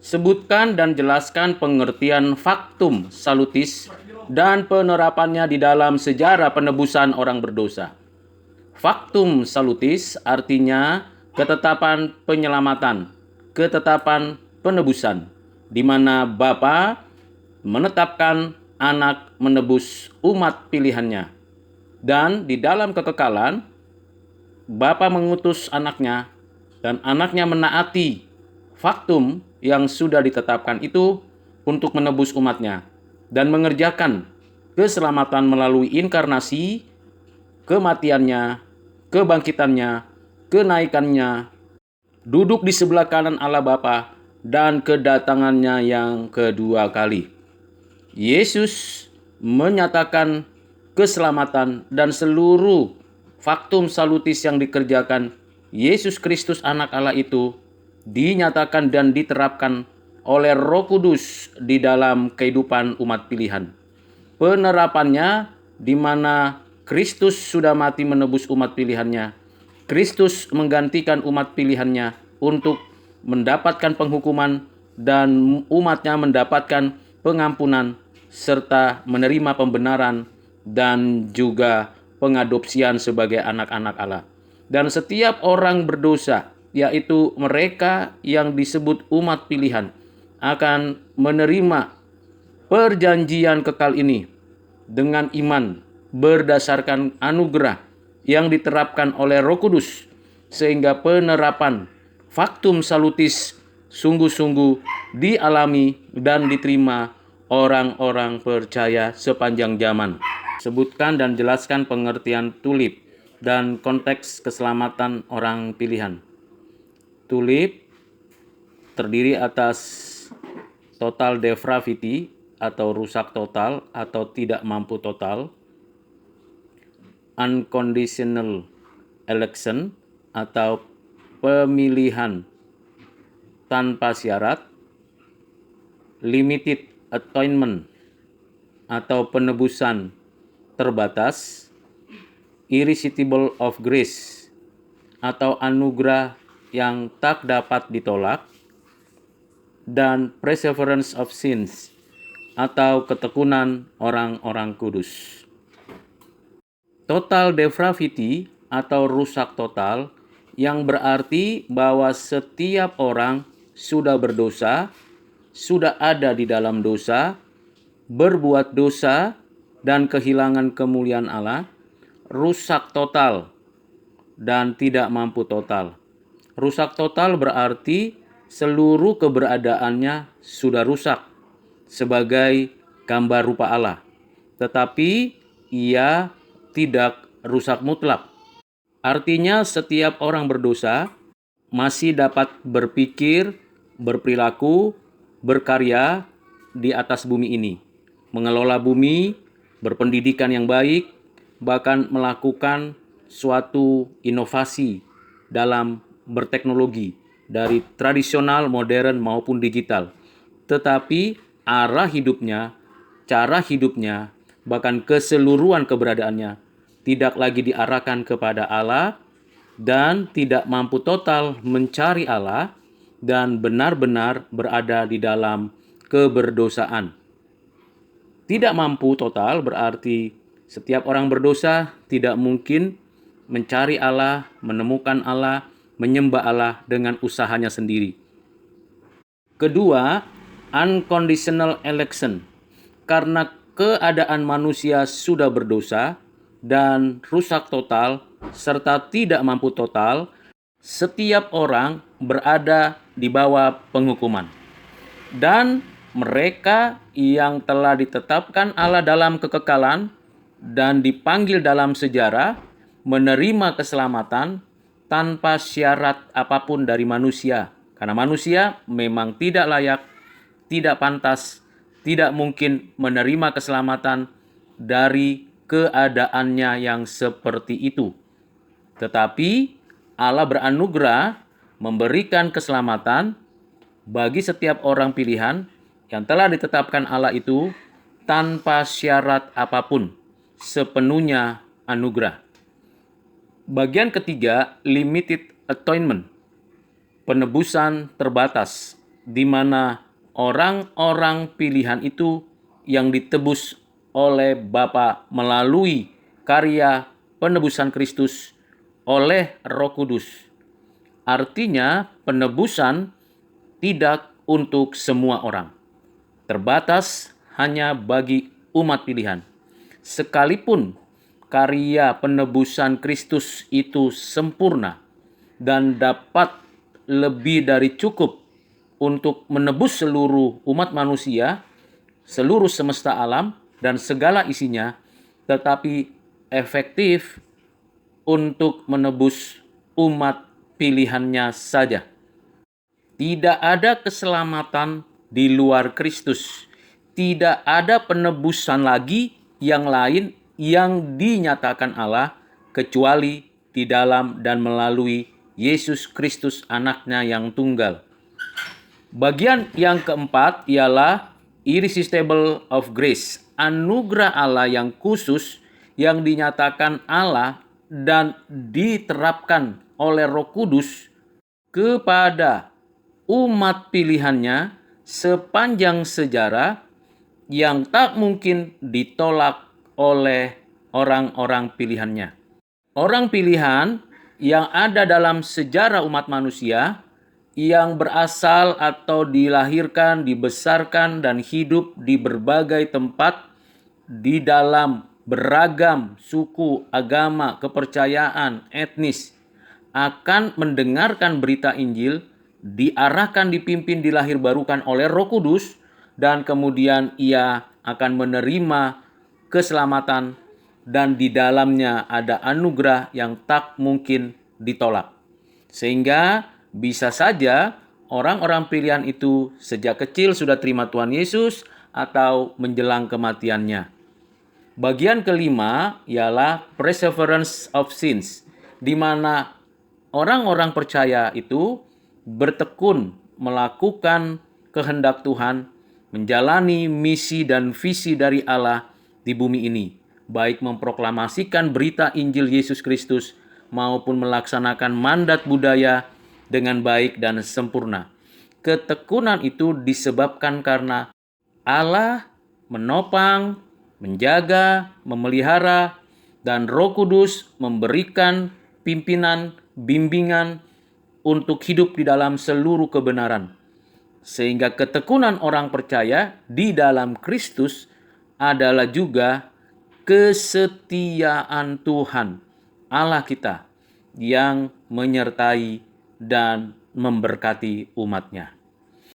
Sebutkan dan jelaskan pengertian factum salutis dan penerapannya di dalam sejarah penebusan orang berdosa. Factum salutis artinya ketetapan penyelamatan, ketetapan penebusan, di mana Bapa menetapkan anak menebus umat pilihannya. Dan di dalam kekekalan, Bapa mengutus anaknya dan anaknya menaati faktum yang sudah ditetapkan itu untuk menebus umatnya dan mengerjakan keselamatan melalui inkarnasi, kematiannya, kebangkitannya, kenaikannya, duduk di sebelah kanan Allah Bapa, dan kedatangannya yang kedua kali. Yesus menyatakan keselamatan dan seluruh faktum salutis yang dikerjakan Yesus Kristus anak Allah itu dinyatakan dan diterapkan oleh Roh Kudus di dalam kehidupan umat pilihan. Penerapannya di mana Kristus sudah mati menebus umat pilihannya. Kristus menggantikan umat pilihannya untuk mendapatkan penghukuman dan umatnya mendapatkan pengampunan serta menerima pembenaran dan juga pengadopsian sebagai anak-anak Allah. Dan setiap orang berdosa, yaitu mereka yang disebut umat pilihan, akan menerima perjanjian kekal ini dengan iman berdasarkan anugerah yang diterapkan oleh Roh Kudus, sehingga penerapan faktum salutis sungguh-sungguh dialami dan diterima orang-orang percaya sepanjang zaman. Sebutkan dan jelaskan pengertian tulip dan konteks keselamatan orang pilihan. Tulip terdiri atas total depravity atau rusak total atau tidak mampu total, unconditional election atau pemilihan tanpa syarat, limited atonement atau penebusan terbatas, irresistible of grace atau anugerah yang tak dapat ditolak, dan perseverance of sins atau ketekunan orang-orang kudus. Total depravity atau rusak total yang berarti bahwa setiap orang sudah berdosa, sudah ada di dalam dosa, berbuat dosa dan kehilangan kemuliaan Allah, rusak total dan tidak mampu total. Rusak total berarti seluruh keberadaannya sudah rusak sebagai gambar rupa Allah, tetapi ia tidak rusak mutlak. Artinya setiap orang berdosa masih dapat berpikir, berperilaku, berkarya di atas bumi ini, mengelola bumi, berpendidikan yang baik, bahkan melakukan suatu inovasi dalam berteknologi dari tradisional, modern maupun digital. Tetapi arah hidupnya, cara hidupnya, bahkan keseluruhan keberadaannya tidak lagi diarahkan kepada Allah dan tidak mampu total mencari Allah dan benar-benar berada di dalam keberdosaan. Tidak mampu total berarti setiap orang berdosa tidak mungkin mencari Allah, menemukan Allah, menyembah Allah dengan usahanya sendiri. Kedua, unconditional election. Karena keadaan manusia sudah berdosa dan rusak total serta tidak mampu total, setiap orang berada di bawah penghukuman. Dan mereka yang telah ditetapkan Allah dalam kekekalan dan dipanggil dalam sejarah menerima keselamatan tanpa syarat apapun dari manusia. Karena manusia memang tidak layak, tidak pantas, tidak mungkin menerima keselamatan dari keadaannya yang seperti itu. Tetapi Allah beranugerah memberikan keselamatan bagi setiap orang pilihan yang telah ditetapkan Allah itu tanpa syarat apapun, sepenuhnya anugerah. Bagian ketiga, limited atonement, penebusan terbatas. di mana orang-orang pilihan itu yang ditebus oleh Bapa melalui karya penebusan Kristus oleh Roh Kudus. Artinya penebusan tidak untuk semua orang, terbatas hanya bagi umat pilihan. Sekalipun karya penebusan Kristus itu sempurna dan dapat lebih dari cukup untuk menebus seluruh umat manusia, seluruh semesta alam, dan segala isinya, tetapi efektif untuk menebus umat pilihannya saja. Tidak ada keselamatan di luar Kristus. Tidak ada penebusan lagi yang lain yang dinyatakan Allah kecuali di dalam dan melalui Yesus Kristus anaknya yang tunggal. Bagian yang keempat ialah irresistible of grace, anugerah Allah yang khusus yang dinyatakan Allah dan diterapkan oleh Roh Kudus kepada umat pilihannya sepanjang sejarah yang tak mungkin ditolak oleh orang-orang pilihannya. Orang pilihan yang ada dalam sejarah umat manusia yang berasal atau dilahirkan, dibesarkan, dan hidup di berbagai tempat di dalam beragam suku, agama, kepercayaan, etnis akan mendengarkan berita Injil, diarahkan, dipimpin, dilahirbarukan oleh Roh Kudus, dan kemudian ia akan menerima keselamatan dan di dalamnya ada anugerah yang tak mungkin ditolak. Sehingga bisa saja orang-orang pilihan itu sejak kecil sudah terima Tuhan Yesus atau menjelang kematiannya. Bagian kelima ialah perseverance of sins, di mana orang-orang percaya itu bertekun melakukan kehendak Tuhan, menjalani misi dan visi dari Allah di bumi ini, baik memproklamasikan berita Injil Yesus Kristus maupun melaksanakan mandat budaya dengan baik dan sempurna. Ketekunan itu disebabkan karena Allah menopang, menjaga, memelihara, dan Roh Kudus memberikan pimpinan, bimbingan untuk hidup di dalam seluruh kebenaran. Sehingga ketekunan orang percaya di dalam Kristus adalah juga kesetiaan Tuhan Allah kita yang menyertai dan memberkati umatnya.